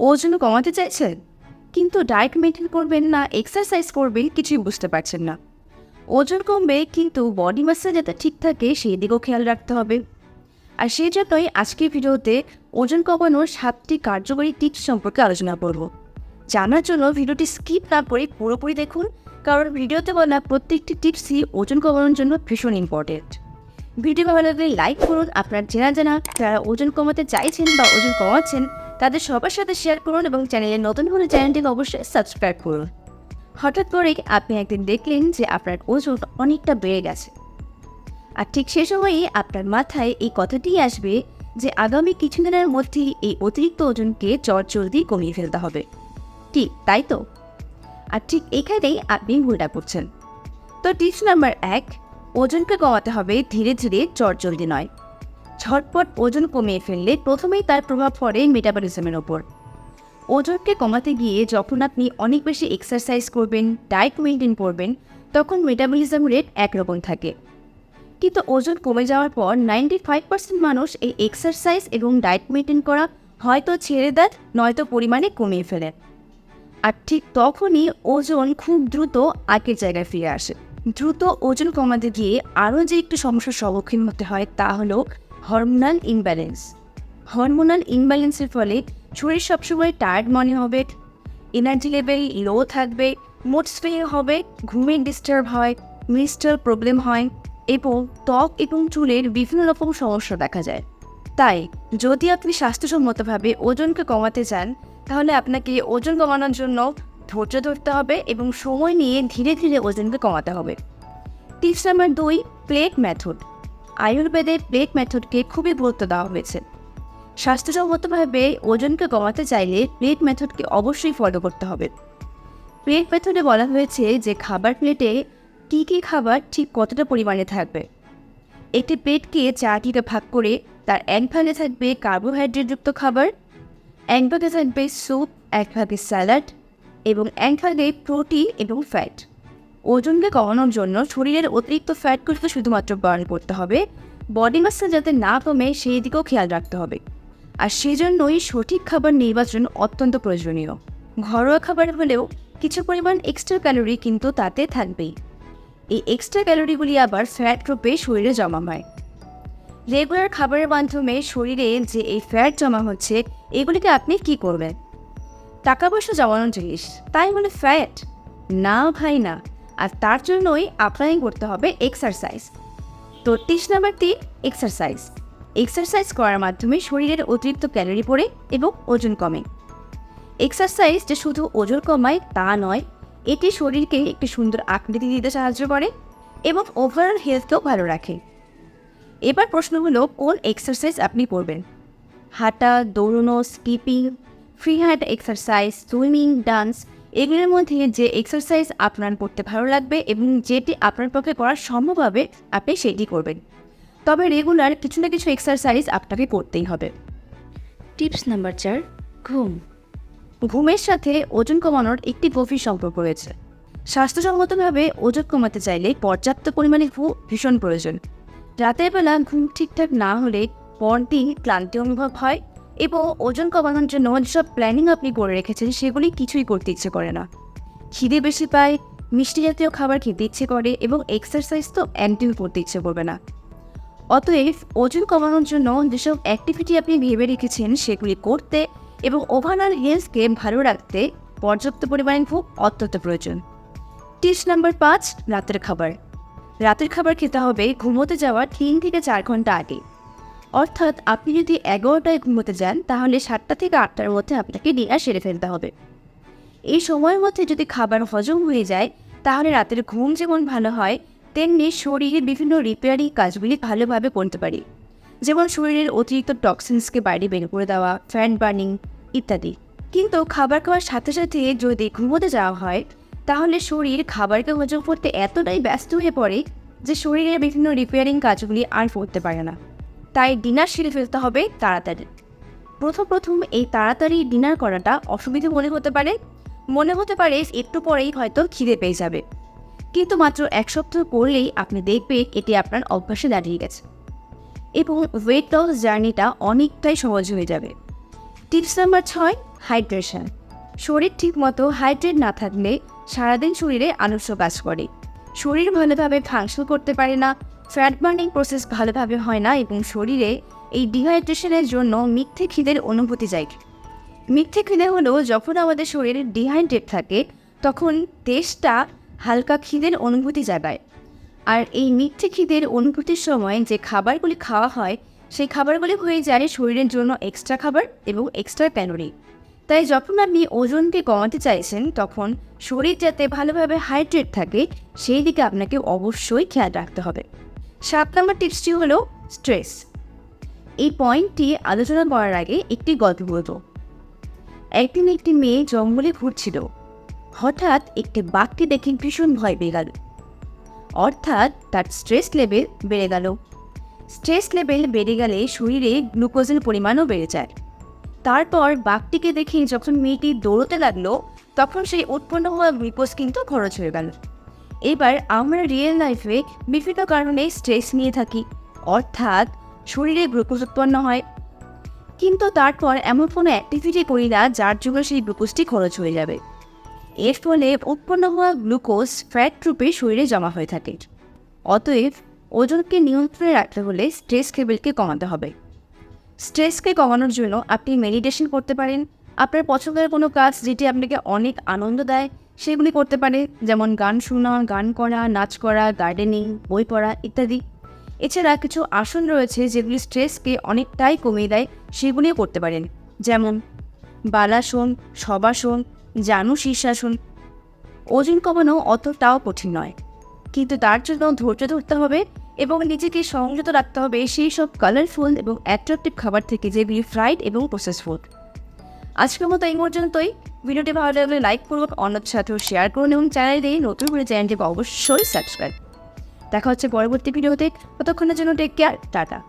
ওজন কমাতে চাইছেন কিন্তু ডায়েট মেনটেন করবেন না এক্সারসাইজ করবেন কিছুই বুঝতে পারছেন না। ওজন কমবে কিন্তু বডি মাসটা যাতে ঠিক থাকে সেই দিকেও খেয়াল রাখতে হবে। আর সেই জন্যই আজকের ভিডিওতে ওজন কমানোর 7টি কার্যকরী টিপস সম্পর্কে আলোচনা করব। জানার জন্য ভিডিওটি স্কিপ না করে পুরোপুরি দেখুন, কারণ ভিডিওতে বলা প্রত্যেকটি টিপসই ওজন কমানোর জন্য ভীষণ ইম্পর্টেন্ট। ভিডিও ভালো লাগলে লাইক করুন, আপনার যারা যারা ওজন কমাতে চাইছেন বা ওজন কমাচ্ছেন তাদের সবার সাথে শেয়ার করুন এবং চ্যানেলে নতুন হলে চ্যানেলটিকে অবশ্যই সাবস্ক্রাইব করুন। হঠাৎ করেই আপনি একদিন দেখলেন যে আপনার ওজন অনেকটা বেড়ে গেছে, আর ঠিক সে সময়েই আপনার মাথায় এই কথাটি আসবে যে আগামী কিছুদিনের মধ্যেই এই অতিরিক্ত ওজনকে চটজলদি কমিয়ে ফেলতে হবে। ঠিক তাই তো? আর ঠিক এখানেই আপনি ভুলটা করছেন। তো টিপস নাম্বার 1, ওজনকে কমাতে হবে ধীরে ধীরে, চটজলদি নয়। ঝটপট ওজন কমিয়ে ফেললে প্রথমেই তার প্রভাব পড়ে মেটাবলিজমের ওপর। ওজনকে কমাতে গিয়ে যখন আপনি অনেক বেশি এক্সারসাইজ করবেন, ডায়েট মেনটেন করবেন, তখন মেটাবলিজম রেট একরকম থাকে। কিন্তু ওজন কমে যাওয়ার পর 95% মানুষ এই এক্সারসাইজ এবং ডায়েট মেনটেন করা হয়তো ছেড়ে দেন, নয়তো পরিমাণে কমিয়ে ফেলেন। আর ঠিক তখনই ওজন খুব দ্রুত আগের জায়গায় ফিরে আসে। দ্রুত ওজন কমাতে গিয়ে আরও যে একটু সমস্যার সম্মুখীন হতে হয় তা হলো হরমোনাল ইমব্যালেন্স। হরমোনাল ইমব্যালেন্সের ফলে শরীর সবসময় টায়ার্ড মনে হবে, এনার্জি লেভেল লো থাকবে, মুড সুইং হবে, ঘুমের ডিস্টার্ব হয়, মেন্সট্রুয়াল প্রবলেম হয় এবং ত্বক এবং চুলের বিভিন্ন রকম সমস্যা দেখা যায়। তাই যদি আপনি স্বাস্থ্যসম্মতভাবে ওজনকে কমাতে চান তাহলে আপনাকে ওজন কমানোর জন্য ধৈর্য ধরতে হবে এবং সময় নিয়ে ধীরে ধীরে ওজনকে কমাতে হবে। Tips number 2, plate method. আয়ুর্বেদে প্লেট মেথডকে খুবই গুরুত্ব দেওয়া হয়েছে। স্বাস্থ্যসম্মতভাবে ওজনকে কমাতে চাইলে প্লেট মেথডকে অবশ্যই ফলো করতে হবে। প্লেট মেথডে বলা হয়েছে যে খাবার প্লেটে কী কী খাবার ঠিক কতটা পরিমাণে থাকবে। একটি প্লেটকে 4টিতে ভাগ করে তার এক ভাগে থাকবে কার্বোহাইড্রেটযুক্ত খাবার, এক ভাগে থাকবে স্যুপ, এক ভাগে স্যালাড এবং এক ভাগে প্রোটিন এবং ফ্যাট। ওজনকে কমানোর জন্য শরীরের অতিরিক্ত ফ্যাটগুলোকে শুধুমাত্র বার্ন করতে হবে, বডি মাসটা যাতে না কমে সেই দিকেও খেয়াল রাখতে হবে। আর সেজন্যই সঠিক খাবার নির্বাচন অত্যন্ত প্রয়োজনীয়। ঘরোয়া খাবার হলেও কিছু পরিমাণ এক্সট্রা ক্যালোরি কিন্তু তাতে থাকবেই। এই এক্সট্রা ক্যালোরিগুলি আবার ফ্যাট রূপে শরীরে জমা হয়। রেগুলার খাবারের মাধ্যমে শরীরে যে এই ফ্যাট জমা হচ্ছে এগুলিকে আপনি কি করবেন? টাকা পয়সা জমানোর জিনিস, তাই বলে ফ্যাট? না ভাই না। আর তার জন্যই আপনাকে করতে হবে এক্সারসাইজ। তো টিপস নাম্বার 3, এক্সারসাইজ। এক্সারসাইজ করার মাধ্যমে শরীরের অতিরিক্ত ক্যালোরি পড়ে এবং ওজন কমে। এক্সারসাইজ যে শুধু ওজন কমায় তা নয়, এটি শরীরকে একটি সুন্দর আকৃতি দিতে সাহায্য করে এবং ওভারঅল হেলথকেও ভালো রাখে। এবার প্রশ্ন হলো কোন এক্সারসাইজ আপনি করবেন? হাঁটা, দৌড়ানো, skipping, free hand exercise, swimming, dance, এগুলোর মধ্যে যে এক্সারসাইজ আপনার করতে ভালো লাগবে এবং যেটি আপনার পক্ষে করা সম্ভব হবে আপনি সেটি করবেন। তবে রেগুলার কিছু না কিছু এক্সারসাইজ আপনাকে করতেই হবে। টিপস নাম্বার 4, ঘুম। ঘুমের সাথে ওজন কমানোর একটি গভীর সম্পর্ক রয়েছে। স্বাস্থ্যসম্মতভাবে ওজন কমাতে চাইলে পর্যাপ্ত পরিমাণে ঘুম ভীষণ প্রয়োজন। রাতের বেলা ঘুম ঠিকঠাক না হলে পরদিন ক্লান্তি অনুভব হয় এবং ওজন কমানোর জন্য যেসব প্ল্যানিং আপনি করে রেখেছেন সেগুলি কিছুই করতে ইচ্ছে করে না। খিদে বেশি পায়, মিষ্টি জাতীয় খাবার খেতে ইচ্ছে করে এবং এক্সারসাইজ তো একদমই করতে ইচ্ছে করবে না। অতএব ওজন কমানোর জন্য যেসব অ্যাক্টিভিটি আপনি ভেবে রেখেছেন সেগুলি করতে এবং ওভারঅল হেলথকে ভালো রাখতে পর্যাপ্ত পরিমাণে ঘুম অত্যন্ত প্রয়োজন। টিপস নাম্বার 5, রাতের খাবার। রাতের খাবার খেতে হবে ঘুমোতে যাওয়ার 3 থেকে 4 ঘন্টা আগে। অর্থাৎ আপনি যদি 11টায় ঘুমোতে যান তাহলে 7টা থেকে 8টার মধ্যে আপনাকে ডিনার সেরে ফেলতে হবে। এই সময়ের মধ্যে যদি খাবার হজম হয়ে যায় তাহলে রাতের ঘুম যেমন ভালো হয় তেমনি শরীরের বিভিন্ন রিপেয়ারিং কাজগুলি ভালোভাবে করতে পারি, যেমন শরীরের অতিরিক্ত টক্সিনসকে বাইরে বের করে দেওয়া, ফ্যাট বার্নিং ইত্যাদি। কিন্তু খাবার খাওয়ার সাথে সাথে যদি ঘুমোতে যাওয়া হয় তাহলে শরীর খাবারকে হজম করতে এতটাই ব্যস্ত হয়ে পড়ে যে শরীরের বিভিন্ন রিপেয়ারিং কাজগুলি আর করতে পারে না। তাই ডিনার সেরে ফেলতে হবে তাড়াতাড়ি। প্রথম এই তাড়াতাড়ি ডিনার করাটা অসুবিধা মনে হতে পারে একটু পরেই হয়তো খিদে পেয়ে যাবে, কিন্তু মাত্র 1 সপ্তাহ করলেই আপনি দেখবেন এটি আপনার অভ্যাসে দাঁড়িয়ে গেছে এবং ওয়েট লস জার্নিটা অনেকটাই সহজ হয়ে যাবে। Tips number 6, hydration. শরীর ঠিকমতো হাইড্রেট না থাকলে সারাদিন শরীরে আলস্য কাজ করে, শরীর ভালোভাবে ফাংশন করতে পারে না, ফ্যাট বার্নিং প্রসেস ভালোভাবে হয় না এবং শরীরে এই ডিহাইড্রেশনের জন্য মিথ্যে খিদের অনুভূতি যায়। মিথ্যে খিদে হলো যখন আমাদের শরীরে ডিহাইড্রেট থাকে তখন তেষ্টা হালকা খিদের অনুভূতি জাগায়। আর এই মিথ্যে খিদের অনুভূতির সময় যে খাবারগুলি খাওয়া হয় সেই খাবারগুলি হয়ে যায় শরীরের জন্য এক্সট্রা খাবার এবং এক্সট্রা ক্যালোরি। তাই যখন আপনি ওজনকে কমাতে চাইছেন তখন শরীর যাতে ভালোভাবে হাইড্রেট থাকে সেই দিকে আপনাকে অবশ্যই খেয়াল রাখতে হবে। 7 নম্বর টিপসটি হলো স্ট্রেস। এই পয়েন্টটি আলোচনা করার আগে একটি গল্প বলবো। একদিন একটি মেয়ে জঙ্গলে ঘুরছিল, হঠাৎ একটি বাঘকে দেখে ভীষণ ভয় পেয়ে গেল, অর্থাৎ তার স্ট্রেস লেভেল বেড়ে গেল। স্ট্রেস লেভেল বেড়ে গেলে শরীরে গ্লুকোজের পরিমাণও বেড়ে যায়। তারপর বাঘটিকে দেখে যখন মেয়েটি দৌড়তে লাগলো তখন সেই উৎপন্ন হওয়া গ্লুকোজ কিন্তু খরচ হয়ে গেল। এবার আমরা রিয়েল লাইফে বিভিন্ন কারণে স্ট্রেস নিয়ে থাকি, অর্থাৎ শরীরে গ্লুকোজ উৎপন্ন হয়, কিন্তু তারপর এমন কোনো অ্যাক্টিভিটি করি না যার জন্য সেই গ্লুকোজটি খরচ হয়ে যাবে। এর ফলে উৎপন্ন হওয়া গ্লুকোজ ফ্যাট রূপে শরীরে জমা হয়ে থাকে। অতএব ওজনকে নিয়ন্ত্রণে রাখতে হলে স্ট্রেস লেভেলকে কমাতে হবে। স্ট্রেসকে কমানোর জন্য আপনি মেডিটেশন করতে পারেন, আপনার পছন্দের কোনো কাজ যেটি আপনাকে অনেক আনন্দ দেয় সেগুলি করতে পারে, যেমন গান শোনা, গান করা, নাচ করা, গার্ডেনিং, বই পড়া ইত্যাদি। এছাড়া কিছু আসন রয়েছে যেগুলি স্ট্রেসকে অনেকটাই কমিয়ে দেয়, সেগুলিও করতে পারেন, যেমন বালাসন, শবাসন, জানু শীর্ষাসন। ওজন কমানো অতটাও কঠিন নয়, কিন্তু তার জন্য ধৈর্য ধরতে হবে এবং নিজেকে সংযত রাখতে হবে সেই সব কালারফুল এবং অ্যাট্রাকটিভ খাবার থেকে যেগুলি ফ্রাইড এবং প্রসেস ফুড। আজকের মতো এই পর্যন্তই। ভিডিওটি ভালো লাগলে লাইক করুন, অন্যদের সাথেও শেয়ার করুন এবং চ্যানেলে নতুন করে চ্যানেলটিকে অবশ্যই সাবস্ক্রাইব। দেখা হচ্ছে পরবর্তী ভিডিওতে, ততক্ষণের জন্য টেক কেয়ার, টাটা।